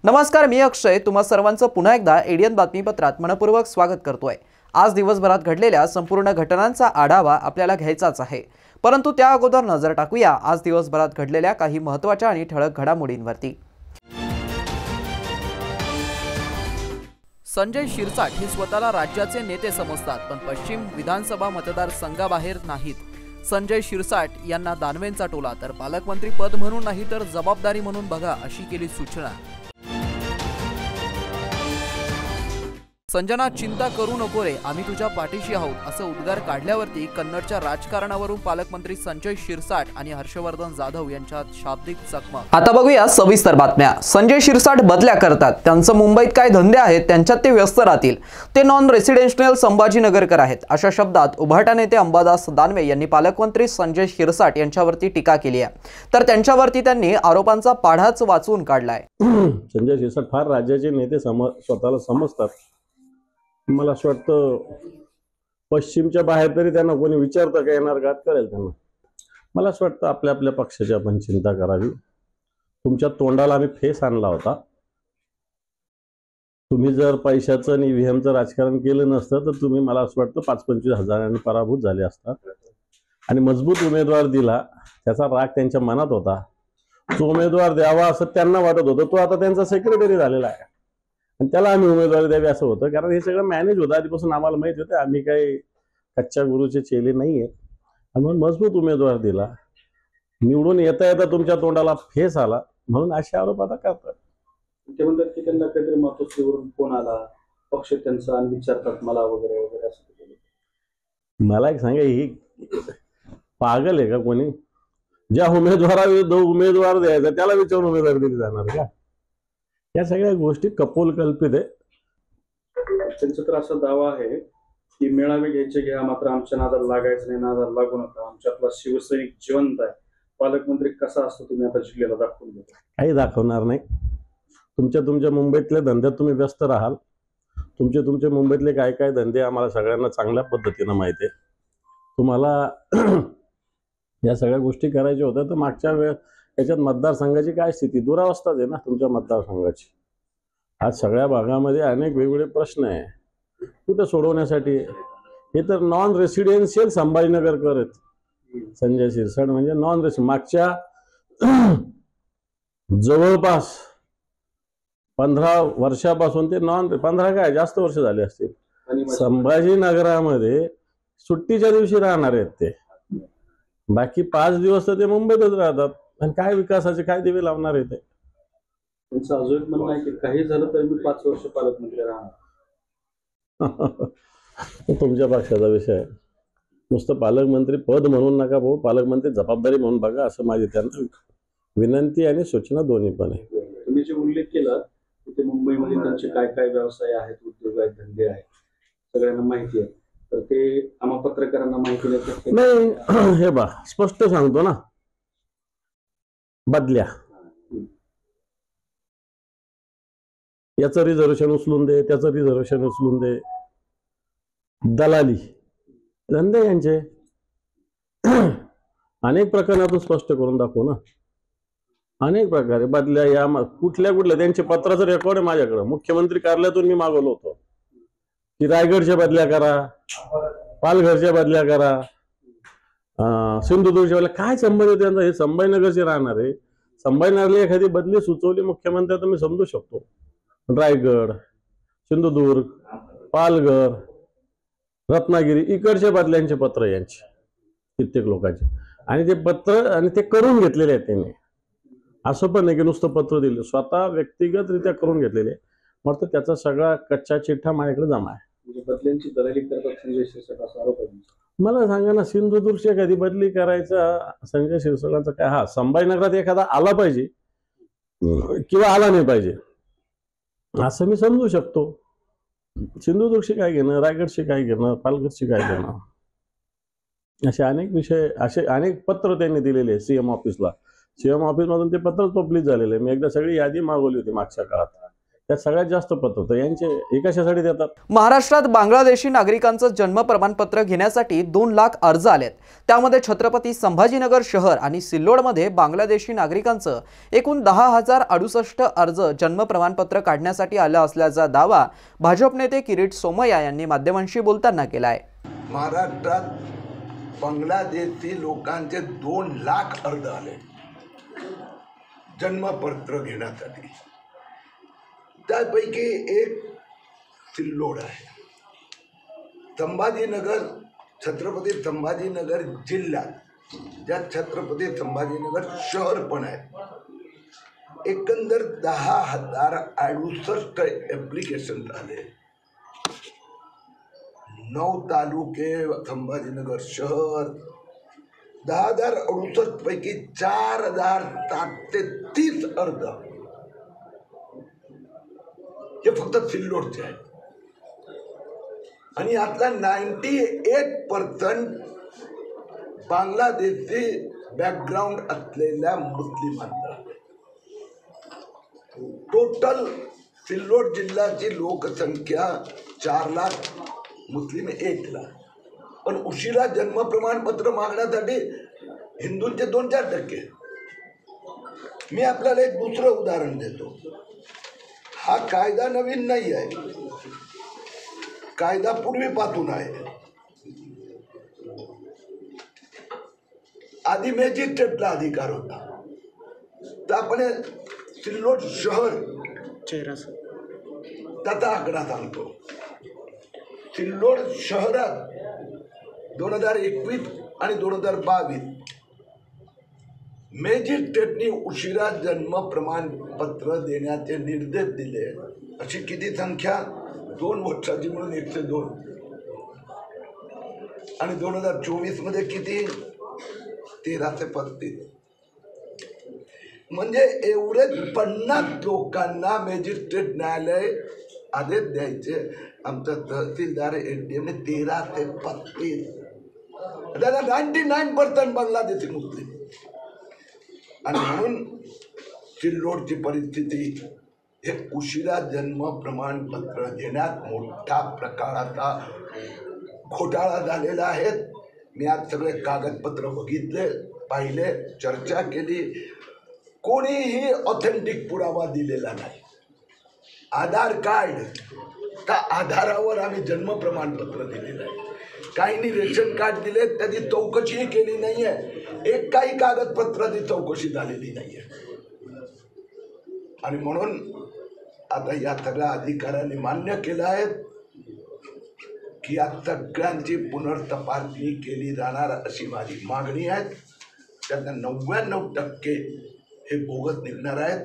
नमस्कार, मी अक्षय तुम्हा सर्वांचं पुन्हा एकदा एडियन बातमीपत्रात मनपूर्वक स्वागत करतोय। आज दिवसभरात घडलेल्या संपूर्ण घटनांचा आढावा आपल्याला घ्यायचाच आहे, परंतु त्या अगोदर नजर टाकूया आज दिवसभरात घडलेल्या काही महत्त्वाच्या आणि ठळक घडामोडींवरती। संजय शिरसाट हे स्वतःला राज्याचे नेते समजतात, पण पश्चिम विधानसभा मतदारसंघाबाहेर नाहीत। संजय शिरसाट यांना दानवेंचा टोला, तर पालकमंत्री पद म्हणून नाही तर जबाबदारी म्हणून बघा अशी केली सूचना। संजना, चिंता करू नको रे, आम्ही तुझ्या पाठीशी आहोत असं उद्गार काढल्यावरती कन्नडच्या राजकारणावरून पालकमंत्री संजय शिरसाट आणि हर्षवर्धन जाधव यांच्यात शाब्दिक चकमक। आता बघूया सविस्तर बातम्या। संजय शिरसाट बदल्या करतात, त्यांचं मुंबईत काय धंदे आहेत त्यांच्यात ते व्यस्त राहतील, ते नॉन रेसिडेन्शियल संभाजीनगरकर आहेत अशा शब्दात उभाटा नेते अंबादास दानवे यांनी पालकमंत्री संजय शिरसाट यांच्यावरती टीका केली आहे। तर त्यांच्यावरती त्यांनी आरोपांचा पाढाच वाचून काढलाय। संजय शिरसाट फार राज्याचे नेते स्वतःला समजतात। मला असं वाटतं पश्चिमच्या बाहेर तरी त्यांना कोणी विचारतं का येणार का कळेल त्यांना। मला असं वाटतं आपल्या आपल्या पक्षाची आपण चिंता करावी। तुमच्या तोंडाला आम्ही फेस आणला होता, तुम्ही जर पैशाचं आणि ईव्हीएमचं राजकारण केलं नसतं तर तुम्ही मला असं वाटतं 5-25 हजारांनी पराभूत झाले असतात आणि मजबूत उमेदवार दिला, त्याचा राग त्यांच्या मनात होता। तो उमेदवार द्यावा असं त्यांना वाटत होतं, तो आता त्यांचा सेक्रेटरी झालेला आहे आणि त्याला आम्ही उमेदवारी द्यावी असं होतं, कारण हे सगळं मॅनेज होतं आधीपासून आम्हाला माहिती होतं, आम्ही काही कच्च्या गुरुचे चेले नाहीये। म्हणून मजबूत उमेदवार दिला, निवडून येता येता तुमच्या तोंडाला फेस आला, म्हणून असे आरोप आता करतात। ते म्हणतात की त्यांना काहीतरी मातोश्रीवरून फोन आला, पक्ष त्यांचा आणि विचारतात मला वगैरे वगैरे असं। मला एक सांगा, ही पागल आहे का कोणी? ज्या उमेदवाराविरुद्ध उमेदवार द्यायचा त्याला विचारून उमेदवारी दिली जाणार का? या सगळ्या गोष्टी कपोल कल्पित आहे। त्यांचा तर असा दावा आहे की मेळावे घ्यायचे घ्या, मात्र आमच्या नादाला लागायचं नाही, नादाला लागू नका, आमच्यातला शिवसैनिक जिवंत आहे, पालकमंत्री कसा असतो तुम्ही आता जिल्ह्याला दाखवून देता। काही दाखवणार नाही। तुमच्या मुंबईतल्या धंद्यात तुम्ही व्यस्त राहाल। तुमचे मुंबईतले काय काय धंदे आम्हाला सगळ्यांना चांगल्या पद्धतीनं माहिती आहे। तुम्हाला या सगळ्या गोष्टी करायच्या होत्या तर मागच्या याच्यात मतदारसंघाची काय स्थिती, दुरावस्थाच आहे ना तुमच्या मतदारसंघाची। आज सगळ्या भागामध्ये अनेक वेगवेगळे प्रश्न आहे, कुठे सोडवण्यासाठी। हे तर नॉन रेसिडेन्शियल संभाजीनगरकर आहेत। संजय शिरसाट म्हणजे नॉन रेसिडेन्शियल, मागच्या जवळपास 15 वर्षापासून ते 15 काय जास्त वर्ष झाले असतील संभाजीनगरामध्ये सुट्टीच्या दिवशी राहणार आहेत ते, बाकी 5 दिवस तर ते मुंबईतच राहतात आणि काय विकासाचे काय दिवे लावणार आहे ते। त्यांचं अजून म्हणणं आहे की काही झालं तरी मी 5 वर्ष पालकमंत्री राहणार। तुमच्या पक्षाचा विषय आहे, नुसतं पालकमंत्री पद म्हणून नका भाऊ, पालकमंत्री जबाबदारी म्हणून बघा असं माझी त्यांना विनंती आणि सूचना दोन्ही पण आहे। तुम्ही जे उल्लेख केला की मुंबईमध्ये त्यांचे काय काय व्यवसाय आहेत, उद्योग आहेत, धंदे आहेत, सगळ्यांना माहिती आहे, तर ते आम्हा पत्रकारांना माहिती नाही। हे बा स्पष्ट सांगतो ना, बदल्या याचं रिझर्वेशन उचलून दे, त्याचं रिझर्वेशन उचलून दे, दलाली धंदे यांचे अनेक प्रकरणातून स्पष्ट करून दाखवू ना। अनेक प्रकारे बदल्या या कुठल्या त्यांचे पत्राचं रेकॉर्ड आहे माझ्याकडे। मुख्यमंत्री कार्यालयातून मी मागवलं होतं की रायगडच्या बदल्या करा, पालघरच्या बदल्या करा, सिंधुदुर्गच्या बदल्या। काय संबंध त्यांचा? हे संभाजीनगरचे राहणार आहे, संभाजीनगरला एखादी बदली सुचवली मुख्यमंत्री तर मी समजू शकतो। रायगड, सिंधुदुर्ग, पालघर, रत्नागिरी इकडच्या बदल्यांचे पत्र यांचे कित्येक लोकांचे, आणि ते पत्र आणि ते करून घेतलेले आहेत त्यांनी। असं पण नाही की नुसतं पत्र दिलं, स्वतः व्यक्तिगतरित्या करून घेतलेले। मग त्याचा सगळा कच्चा चिठ्ठा माझ्याकडे जमा आहे। बदल्यांची दलाली करतात संजय शिरसाट असा आरोप आहे। मला सांगा ना, सिंधुदुर्गची एखादी बदली करायचा संजय शिरसाटांचा काय? हा, संभाजीनगरात एखादा आला पाहिजे किंवा आला नाही पाहिजे असं मी समजू शकतो, सिंधुदुर्गशी काय घेणं, रायगडशी काय घेणं, पालघरशी काय घेणं, असे अनेक विषय, असे अनेक पत्र त्यांनी दिलेले सीएम ऑफिसला. सीएम ऑफिसमधून ते पत्रच पब्लिश झालेले. मी एकदा सगळी यादी मागवली होती मागच्या काळात. त्यात सगळ्यात जास्त पत्र तर यांचे हे कशासाठी देतात? महाराष्ट्रात बांगलादेशी नागरिकांचं जन्म प्रमाणपत्र घेण्यासाठी 2 लाख अर्ज आलेत. त्यामध्ये छत्रपती संभाजीनगर शहर आणि सिल्लोडमध्ये बांगलादेशी नागरिकांचं एकूण 10,068 अर्ज जन्म प्रमाणपत्र काढण्यासाठी आलं असल्याचा दावा भाजप नेते किरीट सोमय्या यांनी माध्यमांशी बोलताना केलाय. महाराष्ट्रात बांगलादेशी लोकांचे 2 लाख अर्ज आले जन्मपत्र घेण्यासाठी. त्यापैकी एक सिल्लोड आहे. संभाजीनगर, छत्रपती संभाजीनगर जिल्ह्यात ज्यात छत्रपती संभाजीनगर शहर पण आहे, एकंदर 10,068 ॲप्लिकेशन आले. 9 तालुके संभाजीनगर शहर, 10,068 पैकी 4,730 अर्ज हे फक्त सिल्लोडचे आहेत. आणि यातला 98% बांगलादेशी बॅकग्राऊंड असलेल्या मुस्लिमांचा. टोटल सिल्लोड जिल्ह्याची लोकसंख्या 4 लाख, मुस्लिम 1 लाख. पण उशिरा जन्म प्रमाणपत्र मागण्यासाठी हिंदूंचे 2-4%. मी आपल्याला एक दुसरं उदाहरण देतो. हा कायदा नवीन नाही आहे, कायदा पूर्वीपासून आहे. आधी मॅजिस्ट्रेटला अधिकार होता. तर आपण सिल्लोड शहर त्याचा आकडा सांगतो. सिल्लोड शहरात 2021 आणि 2022 मॅजिस्ट्रेटनी उशिरा जन्म प्रमाणपत्र देण्याचे निर्देश दिले. अशी किती संख्या? 2 वर्षाची म्हणून 102. आणि 2024 मध्ये किती? 1335. म्हणजे एवढे 50 लोकांना मॅजिस्ट्रेट न्यायालय आदेश द्यायचे. आमचा तहसीलदार एडीएमने 1335. त्याला 99% बांगलादेशी मुस्लिम. आणि म्हणून सिल्लोडची परिस्थिती हे उशिरा जन्म प्रमाणपत्र देण्यात मोठ्या प्रकाराचा घोटाळा झालेला आहे. मी आज सगळे कागदपत्र बघितले, पाहिले, चर्चा केली. कोणीही ऑथेंटिक पुरावा दिलेला नाही. आधार कार्ड, त्या आधारावर आम्ही जन्म प्रमाणपत्र दिलेलं आहे. काहींनी रेशन कार्ड दिले, त्याची चौकशीही केली नाही आहे. एक काही कागदपत्राची चौकशी झालेली नाही आहे. आणि म्हणून आता या सगळ्या अधिकाऱ्यांनी मान्य केलं आहे की या सगळ्यांची पुनर्तपासणी केली जाणार अशी माझी मागणी आहे. त्यातल्या 99% हे बोगस निघणार आहेत.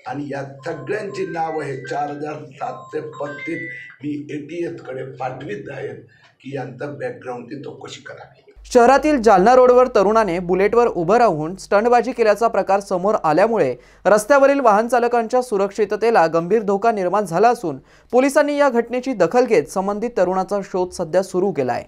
आणि या सगळ्यांची नावं हे 4,735 मी ATS कडे पाठवित आहेत की यांचं बॅकग्राऊंडची चौकशी करावी. शहरातील जालना रोडवर तरुणाने बुलेटवर उभं राहून स्टंटबाजी केल्याचा प्रकार समोर आल्यामुळे रस्त्यावरील वाहन चालकांच्या सुरक्षिततेला गंभीर धोका निर्माण झाला असून पोलिसांनी या घटनेची दखल घेत संबंधित तरुणाचा शोध सध्या सुरू केलाय.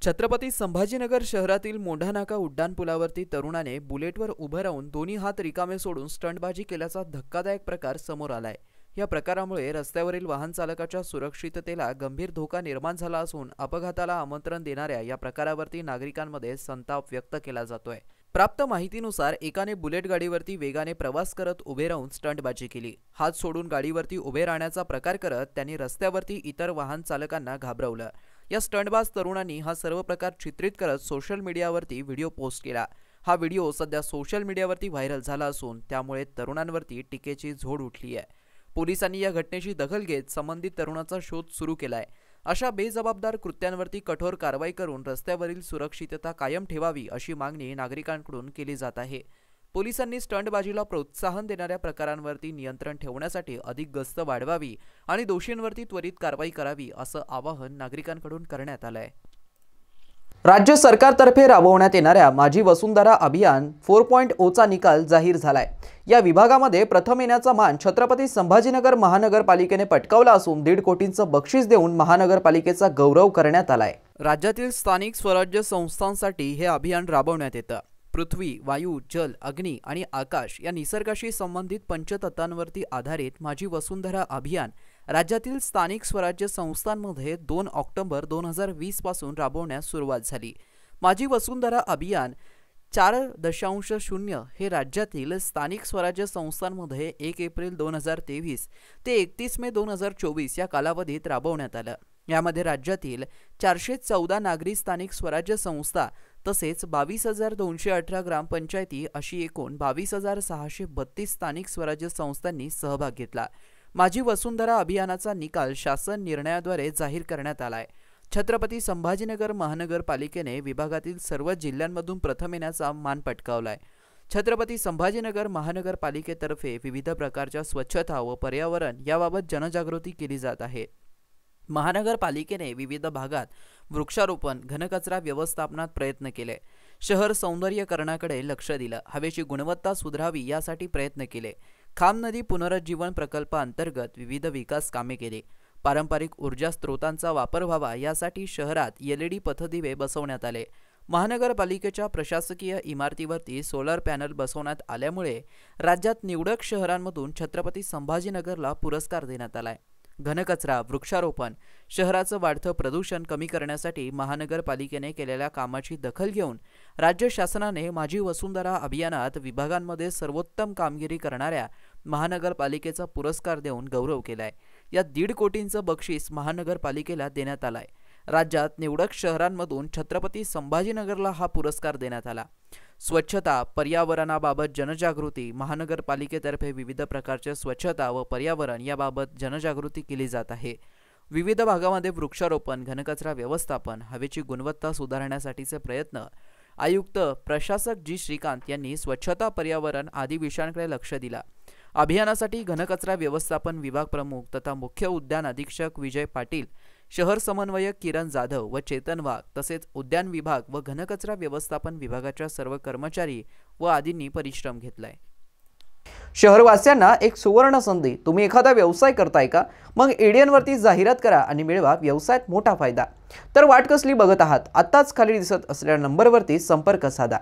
छत्रपती संभाजीनगर शहरातील मोढानाका उड्डाणपुलावरती तरुणाने बुलेटवर उभं राहून दोन्ही हात रिकामे सोडून स्टंटबाजी केल्याचा धक्कादायक प्रकार समोर आलाय. या प्रकारामुळे रस्त्यावरील वाहन चालकाच्या सुरक्षिततेला गंभीर धोका निर्माण झाला असून अपघाताला आमंत्रण देणाऱ्या या प्रकारावरती नागरिकांमध्ये संताप व्यक्त केला जातोय. प्राप्त माहितीनुसार एकाने बुलेट गाडीवरती वेगाने प्रवास करत उभे राहून स्टंटबाजी केली. हात सोडून गाडीवरती उभे राहण्याचा प्रकार करत त्यांनी रस्त्यावरती इतर वाहन चालकांना घाबरवलं. या स्टंटबाज तरुणांनी हा सर्व प्रकार चित्रित करत सोशल मीडियावरती व्हिडिओ पोस्ट केला. हा व्हिडिओ सध्या सोशल मीडियावरती व्हायरल झाला असून त्यामुळे तरुणांवरती टीकेची झोड उठली आहे. पोलिसांनी या घटनेची दखल घेत संबंधित तरुणाचा शोध सुरू केलाय. अशा बेजबाबदार कृत्यांवरती कठोर कारवाई करून रस्त्यावरील सुरक्षितता कायम ठेवावी अशी मागणी नागरिकांकडून केली जात आहे. पोलिसांनी स्टंटबाजीला प्रोत्साहन देणाऱ्या प्रकारांवरती नियंत्रण ठेवण्यासाठी अधिक गस्त वाढवावी आणि दोषींवरती त्वरित कारवाई करावी असं आवाहन नागरिकांकडून करण्यात आलंय. राज्य सरकारतर्फे राबवण्यात येणाऱ्या माझी वसुंधरा अभियान 4.0चा निकाल जाहीर झालाय। या विभागामध्ये प्रथम येण्याचा मान छत्रपती संभाजीनगर महानगरपालिकेने पटकावला असून 1.5 कोटींचं बक्षीस देऊन महानगरपालिकेचा गौरव करण्यात आलाय। राज्यातील स्थानिक स्वराज्य संस्थांसाठी हे अभियान राबवण्यात येतं। पृथ्वी, वायू, जल, अग्नी आणि आकाश या निसर्गाशी संबंधित पंचतत्वांवरती आधारित माझी वसुंधरा अभियान राज्यातील स्थानिक स्वराज्य संस्थांमध्ये 2 ऑक्टोबर 2020 पासून राबवण्यास सुरुवात झाली। माझी वसुंधरा अभियान 4.0 हे राज्यातील स्थानिक स्वराज्य संस्थांमध्ये 1 एप्रिल 2023 ते 31 मे 2024 या कालावधीत राबवण्यात आलं। यामध्ये राज्यातील 414 नागरी स्थानिक स्वराज्य संस्था तसेच 22,218 ग्रामपंचायती अशी एकूण 22,632 स्थानिक स्वराज्य संस्थांनी सहभाग घेतला। माझी वसुंधरा अभियानाचा निकाल शासन निर्णयाद्वारे जाहीर करण्यात आलाय। छत्रपती संभाजीनगर महानगरपालिकेने विभागातील सर्व जिल्ह्यांमधून प्रथम येण्याचा मान पटकावलाय। छत्रपती संभाजीनगर महानगरपालिकेतर्फे विविध प्रकारच्या स्वच्छता व पर्यावरण याबाबत जनजागृती केली जात आहे। महानगरपालिकेने विविध भागात वृक्षारोपण, घनकचरा व्यवस्थापनात प्रयत्न केले, शहर सौंदर्यीकरणाकडे लक्ष दिलं, हवेची गुणवत्ता सुधारावी यासाठी प्रयत्न केले, खाम नदी पुनरुज्जीवन प्रकल्पाअंतर्गत विविध विकास कामे केली, पारंपरिक ऊर्जा स्रोतांचा वापर व्हावा यासाठी शहरात LED पथदिवे बसवण्यात आले। महानगरपालिकेच्या प्रशासकीय इमारतीवरती सोलर पॅनल बसवण्यात आल्यामुळे राज्यात निवडक शहरांमधून छत्रपती संभाजीनगरला पुरस्कार देण्यात आलाय। घनकचरा, वृक्षारोपण, शहराचं वाढतं प्रदूषण कमी करण्यासाठी महानगरपालिकेने केलेल्या कामाची दखल घेऊन राज्य शासनाने माझी वसुंधरा अभियानात विभागांमध्ये सर्वोत्तम कामगिरी करणाऱ्या महानगरपालिकेचा पुरस्कार देऊन गौरव केलाय। या 1.5 कोटींचं बक्षीस महानगरपालिकेला देण्यात आलंय। राज्यात निवडक शहरांमधून छत्रपती संभाजीनगरला हा पुरस्कार देण्यात आला। स्वच्छता, पर्यावरणाबाबत जनजागृती, महानगरपालिकेतर्फे विविध प्रकारच्या स्वच्छता व पर्यावरण याबाबत जनजागृती केली जात आहे। विविध भागामध्ये वृक्षारोपण, घनकचरा व्यवस्थापन, हवेची गुणवत्ता सुधारण्यासाठीचे प्रयत्न आयुक्त प्रशासक जी श्रीकांत यांनी स्वच्छता, पर्यावरण आदी विषयांकडे लक्ष दिला। अभियानासाठी घनकचरा व्यवस्थापन विभाग प्रमुख तथा मुख्य उद्यान अधीक्षक विजय पाटील, शहर समन्वयक किरण जाधव व चेतन वाघ तसेच उद्यान विभाग व घनकचरा व्यवस्थापन विभागाच्या सर्व कर्मचारी व आदींनी परिश्रम घेतलाय। शहरवासियांना एक सुवर्ण संधी। तुम्ही एखादा व्यवसाय करताय का? मग एडीएन वरती जाहिरात करा आणि मिळवा व्यवसायात मोठा फायदा। तर वाट कसली बघत आहात? आताच खाली दिसत असलेल्या नंबरवरती संपर्क साधा।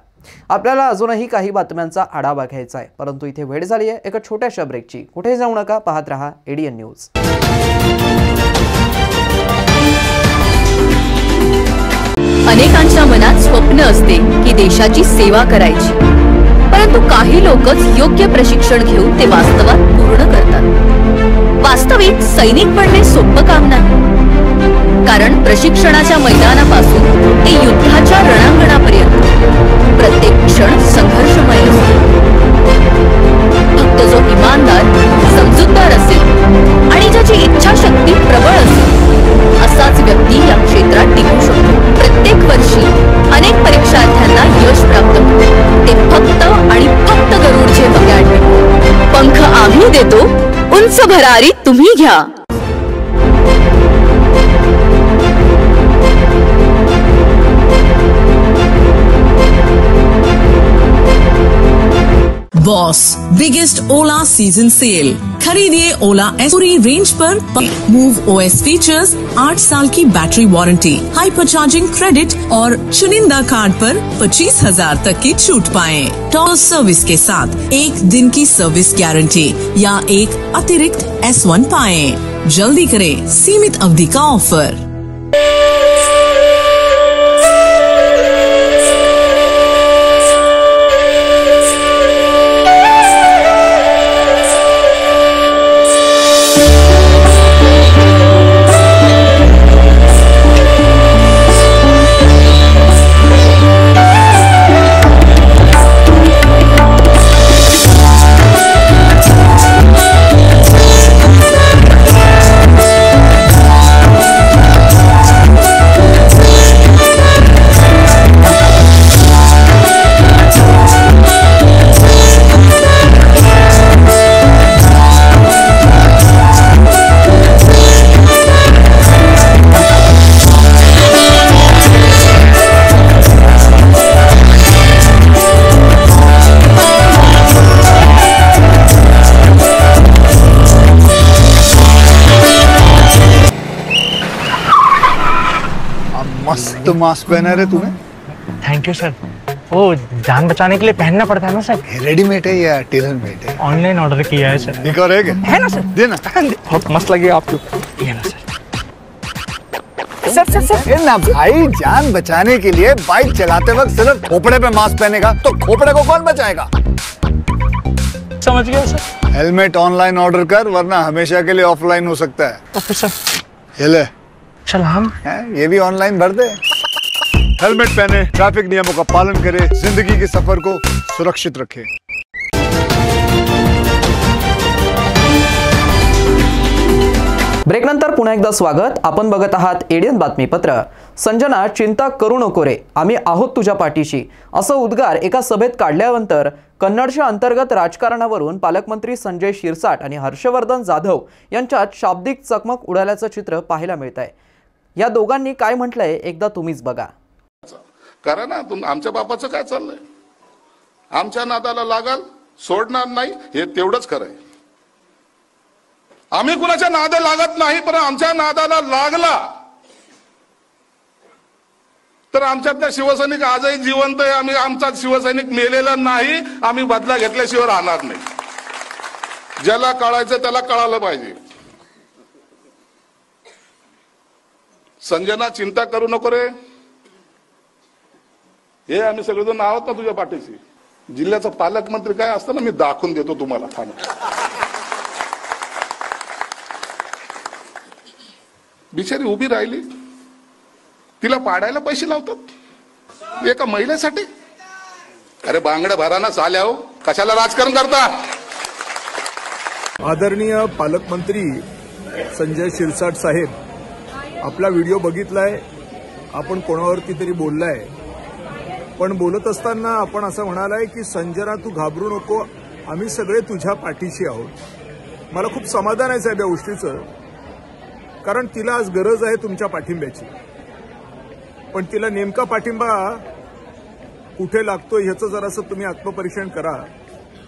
आपल्याला अजूनही काही बातम्यांचा आढावा घ्यायचा आहे, परंतु इथे वेळ झाली आहे एका छोट्याशा ब्रेकची। कुठे जाऊ नका, पाहत रहा एडीएन न्यूज। अनेकांच्या मनात स्वप्न असते की देशाची सेवा करायची, परंतु काही लोकच योग्य प्रशिक्षण घेऊन ते वास्तवात पूर्ण करतात। वास्तविक सैनिक बनणे सोपं काम नाही, कारण प्रशिक्षणाच्या मैदानापासून ते युद्धाच्या रणांगणापर्यंत प्रत्येक क्षण संघर्षमय असतो। फक्त जो इमानदार, समजूतदार असेल आणि ज्याची इच्छाशक्ती प्रबळ असेल असाच व्यक्ती या क्षेत्रात टिकू शकतो। प्रत्येक वर्षी अनेक परीक्षार्थ्यांना यश प्राप्त होते, ते फक्त आणि फक्त गरुड झेप अकॅडमी। पंख आम्ही देतो, उंच भरारी तुम्ही घ्या। बॉस बिगेस्ट ओला सीजन सेल। खरीदिए ओला एस पूरी रेंज पर। मूव ओएस फीचर्स, 8 साल की battery warranty, hyper charging credit और चुनिंदा कार्ड पर 25,000 तक की छूट पाएं। टॉप सर्विस के साथ 1 दिन की सर्विस गारंटी या एक अतिरिक्त S1 पाएं। जल्दी करें, सीमित अवधि का ऑफर। तो मास्क पहना रहे तुम्हें? Thank you sir. वो जान बचाने के लिए पहनना पड़ता है ना सर। रेडीमेड है या टेलर मेड है? ऑनलाइन ऑर्डर किया है सर। एक और है क्या? है ना सर। देना। बहुत मस्त लगे आपको। ये ना सर। सर ना भाई, जान बचाने के लिए बाइक चलाते वक्त सिर्फ खोपड़े पे मास्क पहनेगा तो खोपड़े को कौन बचाएगा? समझ गया सर। हेलमेट ऑनलाइन ऑर्डर कर, वरना हमेशा के लिए ऑफलाइन हो सकता है। Okay sir. ये ले। चल हम ये भी ऑनलाइन भर दे। हेलमेट पहने, ट्रैफिक नियमों का पालन करे, जिंदगी के सफर को सुरक्षित रखे। ब्रेकनंतर पुन्हा एकदा स्वागत। आपण बघत आहात एडियन बातमीपत्र। संजना, चिंता करू नको रे, आम्ही आहोत तुझ्या पाठीशी, असं उद्गार एका सभेत काढल्यानंतर कन्नडच्या अंतर्गत राजकारणावरून पालकमंत्री संजय शिरसाट आणि हर्षवर्धन जाधव यांच्यात शाब्दिक चकमक उडाल्याचं चित्र पाहायला मिळत आहे। या दोघांनी काय म्हटलंय एकदा तुम्हीच बघा। कारण आमच्या बापाचं काय चाललंय, आमच्या नादाला लागाल, सोडणार नाही, हे तेवढंच खरं आहे। आम्ही कुणाच्या नादा लागत नाही, पण आमच्या नादाला लागला तर आमच्यातल्या शिवसैनिक आजही जिवंत आहे। आम्ही आमचा शिवसैनिक मेलेला नाही, आम्ही बदला घेतल्याशिवाय राहणार नाही। ज्याला कळायचं त्याला कळालं पाहिजे। संजना, चिंता करू नको रे, हे आम्ही सगळेजण आहोत ना तुझ्या पाठीशी। जिल्ह्याचा पालकमंत्री काय असतं ना, मी दाखवून देतो तुम्हाला। बिचारी उभी राहिली, तिला पाडायला पैसे लावतात एका महिलेसाठी। अरे बांगड्या भराना साल्या हो, कशाला राजकारण करता? आदरणीय पालकमंत्री संजय शिरसाट साहेब, आपला व्हिडिओ बघितलाय, आपण कोणावरती तरी बोललाय, पण बोलत असताना आपण असं म्हणालाय की संजना तू घाबरू नको, आम्ही सगळे तुझ्या पाठीशी आहोत। मला खूप समाधान आहे साहेब या गोष्टीचं, कारण तिला आज गरज आहे तुमच्या पाठिंब्याची। पण तिला नेमका पाठिंबा कुठे लागतो ह्याचं जरासं तुम्ही आत्मपरीक्षण करा।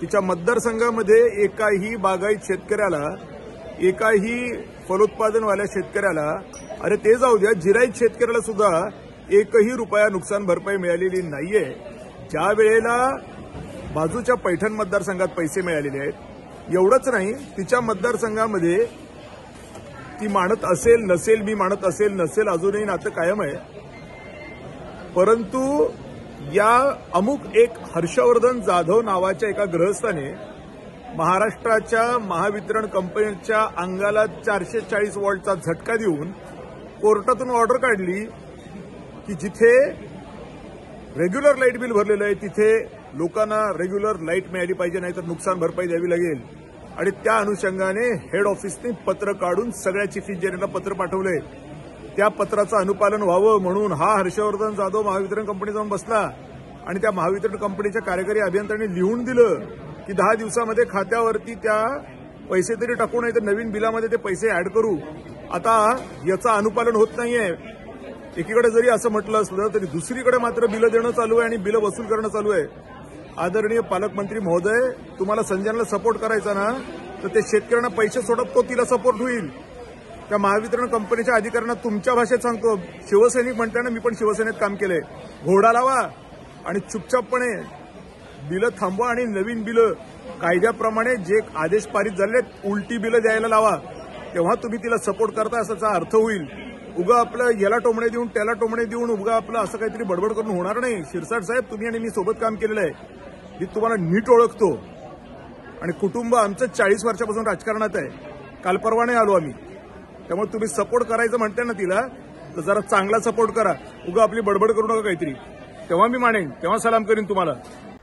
तिच्या मतदारसंघामध्ये एकाही बागायत शेतकऱ्याला, एकाही फलोत्पादनवाल्या शेतकऱ्याला, अरे ते जाऊ द्या, जिरायत शेतकऱ्याला सुद्धा एकही रुपया नुकसान भरपाई मिळालेली नाहीये। ज्या वेळेला बाजूच्या पैठण मतदारसंघात पैसे मिळालेले आहेत, एवढंच नाही, तिच्या मतदारसंघामध्ये ती मानत असेल नसेल, मी मानत असेल नसेल, अजूनही नातं कायम आहे, परंतु या अमुक एक हर्षवर्धन जाधव नावाच्या एका गृहस्थाने महाराष्ट्राच्या महावितरण कंपनीच्या अंगाला 440 वॉल्टचा झटका देऊन कोर्टातून ऑर्डर काढली की जिथे रेग्युलर लाईट बिल भरलेलं आहे तिथे लोकांना रेग्युलर लाईट मिळाली पाहिजे, नाहीतर नुकसान भरपाई द्यावी लागेल। आणि त्या अनुषंगाने हेड ऑफिसने पत्र काढून सगळ्या चीफ इंजिनियरला पत्र पाठवलंय। त्या पत्राचं अनुपालन व्हावं म्हणून हा हर्षवर्धन जाधव महावितरण कंपनी जाऊन बसला आणि त्या महावितरण कंपनीच्या कार्यकारी अभियंत्यांनी लिहून दिलं की 10 दिवसामध्ये खात्यावरती त्या पैसे तरी टाकू, नाही तर नवीन बिलामध्ये ते पैसे ऍड करू। आता याचं अनुपालन होत नाहीये। एकीकडे जरी असं म्हटलं असलं तरी दुसरीकडे मात्र बिलं देणं चालू आहे आणि बिलं वसूल करणं चालू आहे। आदरणीय पालकमंत्री महोदय, तुम्हाला संजनाला सपोर्ट करायचा ना, तर ते शेतकऱ्यांना पैसे सोडत तो तिला सपोर्ट होईल। त्या महावितरण कंपनीच्या अधिकाऱ्यांना तुमच्या भाषेत सांगतो, शिवसैनिक म्हणताना मी पण शिवसेनेत काम केलंय, घोडा लावा आणि चुपचापपणे बिलं थांबवा आणि नवीन बिलं कायद्याप्रमाणे जे आदेश पारित झाले उलटी बिलं द्यायला लावा, तेव्हा तुम्ही तिला सपोर्ट करता असाचा अर्थ होईल। उगा आपलं याला टोमणे देऊन त्याला टोमणे देऊन उगा आपलं असं काहीतरी बडबड करून होणार नाही। शिरसाट साहेब, तुम्ही आणि मी सोबत काम केलेलं आहे, मी तुम्हाला नीट ओळखतो आणि कुटुंब आमचं 40 वर्षापासून राजकारणात आहे, काल परवा नाही आलो आम्ही। त्यामुळे तुम्ही सपोर्ट करायचं म्हणताय ना तिला, तर जरा चांगला सपोर्ट करा, उगा आपली बडबड करू नका काहीतरी, तेव्हा मी मानेन, तेव्हा सलाम करीन तुम्हाला।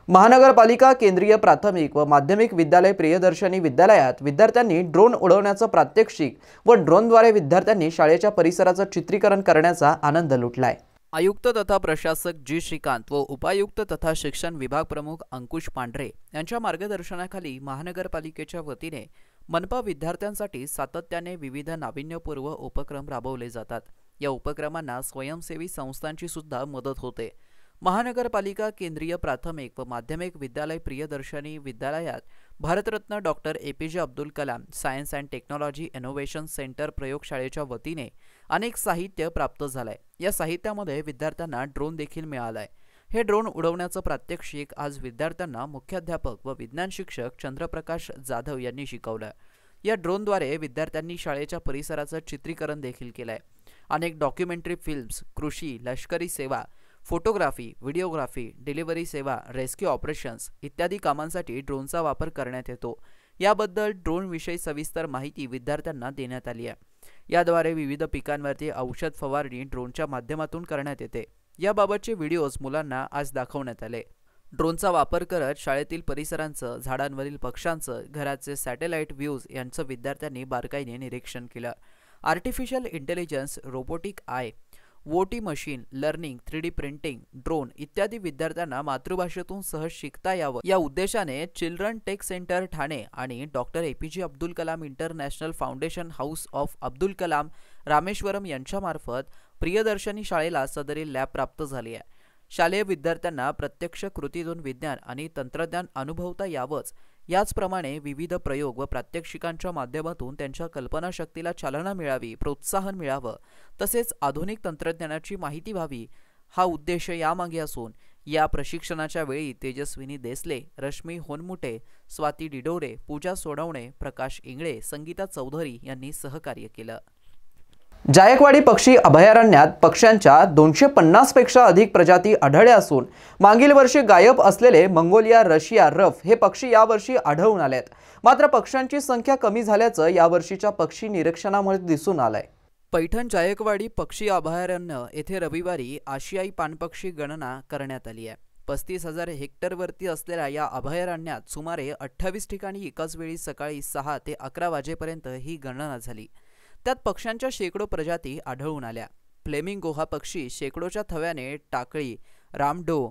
महानगरपालिका केंद्रीय प्राथमिक व माध्यमिक विद्यालय प्रियदर्शनी विद्यालयात विद्यार्थ्यांनी ड्रोन उडवण्याचं प्रात्यक्षिक व ड्रोनद्वारे विद्यार्थ्यांनी शाळेच्या परिसराचं चित्रीकरण करण्याचा आनंद लुटलाय। आयुक्त तथा प्रशासक जी श्रीकांत व उपायुक्त तथा शिक्षण विभाग प्रमुख अंकुश पांढरे यांच्या मार्गदर्शनाखाली महानगरपालिकेच्या वतीने मनपा विद्यार्थ्यांसाठी सातत्याने विविध नाविन्यपूर्ण उपक्रम राबवले जातात। या उपक्रमांना स्वयंसेवी संस्थांची सुद्धा मदत होते। महानगरपालिका केंद्रीय प्राथमिक व माध्यमिक विद्यालय प्रियदर्शनी विद्यालयात Bharat Ratna doctor APJ Abdul Kalam science and technology innovation centre प्रयोगशाळेच्या वतीने अनेक साहित्य प्राप्त झालंय। या साहित्यामध्ये विद्यार्थ्यांना ड्रोन देखील मिळालाय। हे ड्रोन उडवण्याचं प्रात्यक्षिक आज विद्यार्थ्यांना मुख्याध्यापक व विज्ञान शिक्षक चंद्रप्रकाश जाधव यांनी शिकवलं। या ड्रोनद्वारे विद्यार्थ्यांनी शाळेच्या परिसराचं चित्रीकरण देखील केलंय। अनेक डॉक्युमेंटरी फिल्म्स, कृषी, लष्करी सेवा, फोटोग्राफी, व्हिडिओग्राफी, डिलिव्हरी सेवा, रेस्क्यू ऑपरेशन्स इत्यादी कामांसाठी ड्रोनचा वापर करण्यात येतो। याबद्दल ड्रोनविषयी सविस्तर माहिती विद्यार्थ्यांना देण्यात आली आहे। याद्वारे विविध पिकांवरती औषध फवारणी ड्रोनच्या माध्यमातून करण्यात येते। याबाबतचे व्हिडिओज मुलांना आज दाखवण्यात आले। ड्रोनचा वापर करत शाळेतील परिसरांचं, झाडांवरील पक्ष्यांचं, घराचे सॅटेलाइट व्ह्यूज यांचं विद्यार्थ्यांनी बारकाईने निरीक्षण केलं। आर्टिफिशियल इंटेलिजन्स, रोबोटिक आय, वोटी machine learning, 3D printing, drone इत्यादी विद्यार्थ्यांना मातृभाषेतून सहज शिकता यावं या उद्देशाने चिल्ड्रन टेक सेंटर ठाणे आणि doctor APJ Abdul Kalam international foundation house of Abdul Kalam Rameswaram यांच्यामार्फत प्रियदर्शनी शाळेला सदरील लॅब प्राप्त झाली आहे। शालेय विद्यार्थ्यांना प्रत्यक्ष कृतीतून विज्ञान आणि तंत्रज्ञान अनुभवता यावंच, याचप्रमाणे विविध प्रयोग व प्रात्यक्षिकांच्या माध्यमातून त्यांच्या कल्पनाशक्तीला चालना मिळावी, प्रोत्साहन मिळावं, तसेच आधुनिक तंत्रज्ञानाची माहिती व्हावी हा उद्देश यामागे असून या प्रशिक्षणाच्या वेळी तेजस्विनी देसले, रश्मी होनमुटे, स्वाती डिडोरे, पूजा सोडवणे, प्रकाश इंगळे, संगीता चौधरी यांनी सहकार्य केलं। जायकवाडी पक्षी अभयारण्यात पक्ष्यांच्या 250 पेक्षा अधिक प्रजाती आढळल्या असून मागील वर्षी गायब असलेले मंगोलिया, रशिया रफ हे पक्षी यावर्षी आढळून आलेत। मात्र पक्ष्यांची संख्या कमी झाल्याचं यावर्षीच्या पक्षी निरीक्षणामुळे दिसून आलंय। पैठण जायकवाडी पक्षी अभयारण्य येथे रविवारी आशियाई पाणपक्षी गणना करण्यात आली आहे। 35,000 हेक्टरवरती असलेल्या या अभयारण्यात सुमारे 28 ठिकाणी एकाच वेळी सकाळी 6 ते 11 वाजेपर्यंत ही गणना झाली। त्यात पक्ष्यांच्या शेकडो प्रजाती आढळून आल्या। फ्लेमिंगो हा पक्षी शेकडोच्या थव्याने टाकळी, रामडो,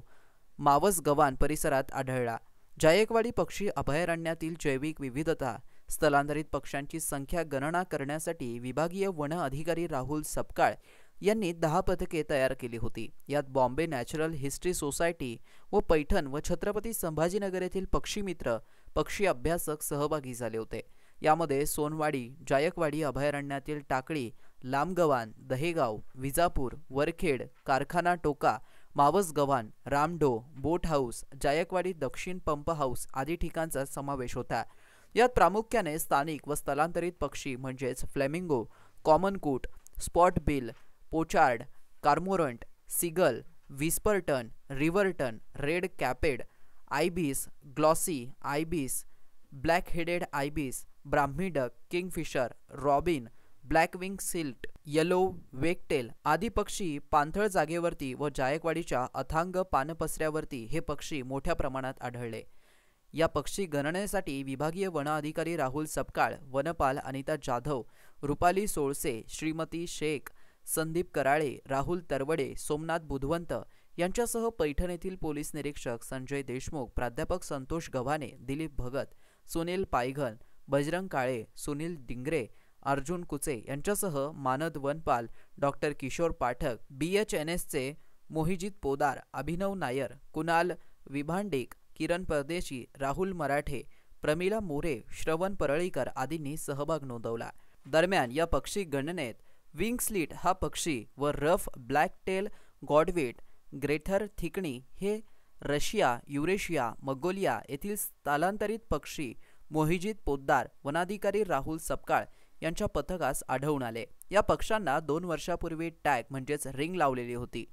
मावस गव्हाण परिसरात आढळला। जायकवाडी पक्षी अभयारण्यातील जैविक विविधता, स्थलांतरित पक्ष्यांची संख्या गणना करण्यासाठी विभागीय वन अधिकारी राहुल सपकाळ यांनी 10 पथके तयार केली होती। यात बॉम्बे नॅचरल हिस्ट्री सोसायटी व पैठण व छत्रपती संभाजीनगर येथील पक्षी मित्र, पक्षी अभ्यासक सहभागी झाले होते। यामध्ये सोनवाडी, जायकवाडी अभयारण्यातील टाकळी, लांबगव्हाण, दहेगाव, विजापूर, वरखेड, कारखाना टोका, मावस गव्हाण, रामडो, बोट हाऊस, जायकवाडी दक्षिण पंप हाऊस आदी ठिकाणचा समावेश होता। यात प्रामुख्याने स्थानिक व स्थलांतरित पक्षी म्हणजेच flamingo, common coot, spot bill, pochard, cormorant, seagull, whiskered tern, river tern, red capped, ibis, glossy ibis, black headed ibis, Brahminy duck, kingfisher, robin, blackwing stilt, yellow wagtail आदी पक्षी पाणथळ जागेवरती व जायकवाडीच्या अथांग पानपसऱ्यावरती हे पक्षी मोठ्या प्रमाणात आढळले। या पक्षी गणनेसाठी विभागीय वन अधिकारी राहुल सपकाळ, वनपाल अनिता जाधव, रुपाली सोळसे, श्रीमती शेख, संदीप कराळे, राहुल तरवडे, सोमनाथ बुधवंत यांच्यासह पैठण येथील पोलीस निरीक्षक संजय देशमुख, प्राध्यापक संतोष गव्हाणे, दिलीप भगत, सुनील पायघन, बजरंग काळे, सुनील डिंगरे, अर्जुन कुचे यांच्यासह मानद वनपाल डॉक्टर किशोर पाठक, BHNSचे मोहिजित पोदार, अभिनव नायर, कुणाल विभांडेक, किरण परदेशी, राहुल मराठे, प्रमिला मोरे, श्रवण परळीकर आदींनी सहभाग नोंदवला। दरम्यान या पक्षी गणनेत विंगस्लिट हा पक्षी व रफ ब्लॅकटेल गॉडवेट ग्रेटर थिकणी हे रशिया, युरेशिया, मंगोलिया येथील स्थलांतरित पक्षी मोहिजित पोद्दार, वनाधिकारी राहुल सपकाळ यांच्या पथकास आढळून आले। या पक्ष्यांना 2 वर्षापूर्वी टॅग म्हणजेच रिंग लावलेली होती।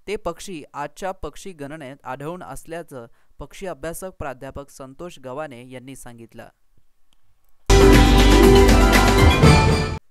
ते पक्षी आजच्या पक्षी गणनेत आढळून असल्याचं पक्षी अभ्यासक प्राध्यापक संतोष गव्हाणे यांनी सांगितलं।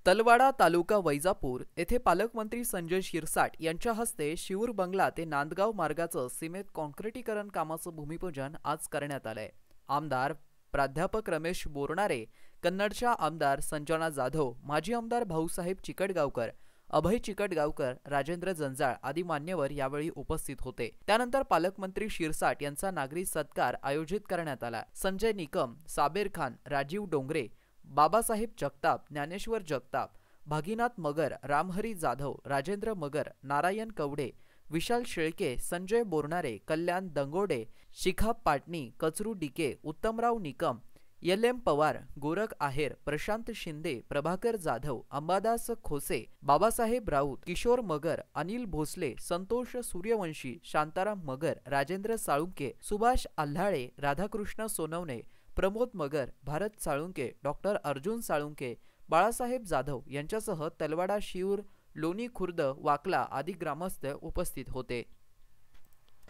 तलवाडा तालुका वैजापूर येथे पालकमंत्री संजय शिरसाट यांच्या हस्ते शिऊर बंगला ते नांदगाव मार्गाचं सीमेत कॉन्क्रिटीकरण कामाचं भूमिपूजन आज करण्यात आलंय। आमदार प्राध्यापक रमेश बोरणारे, कन्नडच्या आमदार संजना जाधव, माजी आमदार भाऊसाहेब चिकटगावकर, अभय चिकटगावकर, राजेंद्र जंजाळ आदी मान्यवर यावेळी उपस्थित होते। त्यानंतर पालकमंत्री शिरसाट यांचा नागरी सत्कार आयोजित करण्यात आला। संजय निकम, साबेर खान, राजीव डोंगरे, बाबासाहेब जगताप, ज्ञानेश्वर जगताप, भागीनाथ मगर, रामहरी जाधव, राजेंद्र मगर, नारायण कवडे, विशाल शेळके, संजय बोरणारे, कल्याण दंगोडे, शिखा पाटणी, कचरू डिके, उत्तमराव निकम, एल.एम. पवार, गोरख आहेर, प्रशांत शिंदे, प्रभाकर जाधव, अंबादास खोसे, बाबासाहेब राऊत, किशोर मगर, अनिल भोसले, संतोष सूर्यवंशी, शांताराम मगर, राजेंद्र साळुंके, सुभाष आल्हाळे, राधाकृष्ण सोनवणे, प्रमोद मगर, भारत साळुंके, डॉक्टर अर्जुन साळुंके, बाळासाहेब जाधव यांच्यासह तलवाडा, शिऊर, लोणी खुर्द, वाकला आदी ग्रामस्थ उपस्थित होते।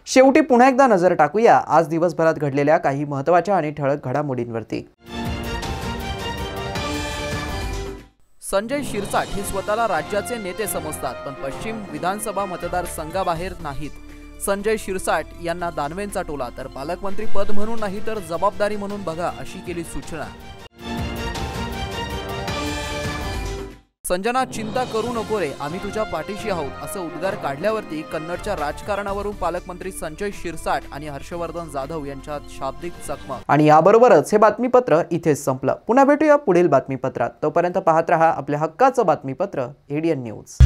शेवटी पुन्हा एकदा नजर टाकूया आज दिवसभरात घडलेल्या काही महत्त्वाच्या आणि ठळक घडामोडींवरती। संजय शिरसाट हे स्वतःला राज्याचे नेते समजतात, पण पश्चिम विधानसभा मतदारसंघाबाहेर नाहीत। संजय शिरसाट यांना दानवेंचा टोला, तर पालकमंत्री पद म्हणून नाही तर जबाबदारी म्हणून बघा अशी केली सूचना। संजना, चिंता करू नको रे, आम्ही तुझ्या पाठीशी आहोत असं उद्गार काढल्यावरती कन्नडच्या राजकारणावरून पालकमंत्री संजय शिरसाट आणि हर्षवर्धन जाधव यांच्यात शाब्दिक चकमक। आणि याबरोबरच हे बातमीपत्र इथेच संपलं। पुन्हा भेटूया पुढील बातमीपत्रात। तोपर्यंत पाहत रहा आपल्या हक्काचं बातमीपत्र ADN न्यूज।